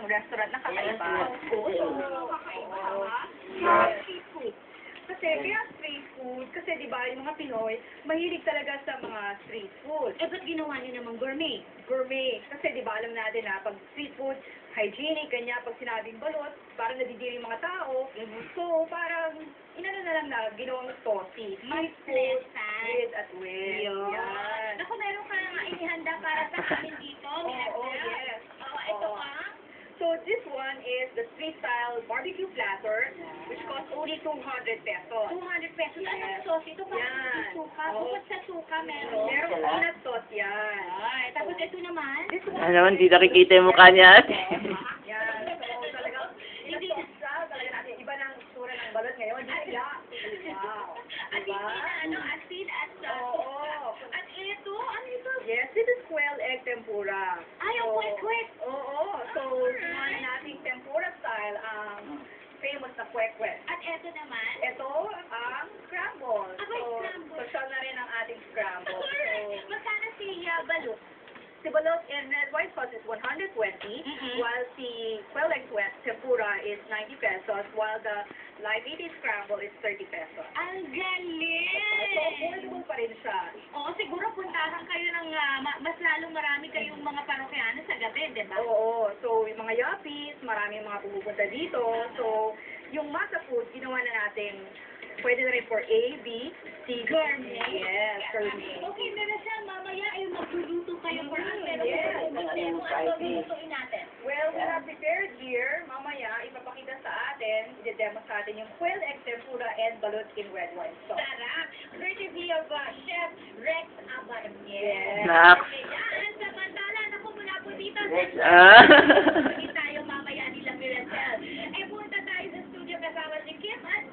restaurant na kakaiba. Oo, kakaiba. Street food. Kasi, kaya street food, kasi di ba, yung mga Pinoy, mahilig talaga sa mga street food. Eh, ba't ginawa niyo namang gourmet? Gourmet. Kasi di ba, alam natin na, pag street food, hygienic, kanya, pag sinabing balot, parang nadidiri yung mga tao. So, parang, inano na lang na, ginawang saucy. Street food, with at with. Yun. Yan. Naku, meron ka nga inihanda para sa amin dito. Oo, yes. Ito ka. So, this one is the street-style barbecue platter, which costs only 200 pesos. 200 pesos. Yes. Anong sauce ito? Parang Yan. suka. Oo. Bukod sa suka, meron. Merong peanut sauce yan. Ay, tapos ito naman. This one, Ano naman, di nakikita yung mukha niya ate. yan. So, talagang, Hindi. talaga natin, iba ng itsura ng balot ngayon. Wow. At hindi na, asin at Oo. At ito, ano ito? Yes, this is quail egg tempura. Ay, ang kwek-kwek. Oo. So, mga nating tempura style, famous na kwek-kwek. At ito naman. Ito ang scramble. Abay, scramble. Social na rin ang ating scramble. Alright. So, Magkano si Balut? si balot in red white sauce is 120, while si quail egg tempura is 90 pesos, while the live eating scramble is 30 pesos. Ang So, galing! affordable pa rin siya. Oo, siguro puntahan kayo ng mas lalong marami kayong mga parokyano sa gabi, di ba? Oo. So, yung mga yuppies, maraming mga pumupunta dito. So, yung masa food, ginawa na natin, pwede na rin for A, B, C, Gourmet. Yes, gourmet. Okay, meron siya mamaya ay magluluto kayo for us. Pero yes. kung ano lulutuin natin. Well, we have prepared here, mamaya, ipapakita sa atin, i-demo sa atin yung quail egg tempura and balut in red wine sauce. Sarap! Courtesy of Chef Rex Abarnier. Yes. Nak. Yan, samantala, naku mula po dito. Ah. Hindi tayo mamaya nila Miracel. Eh, punta tayo sa studio kasama si Kim at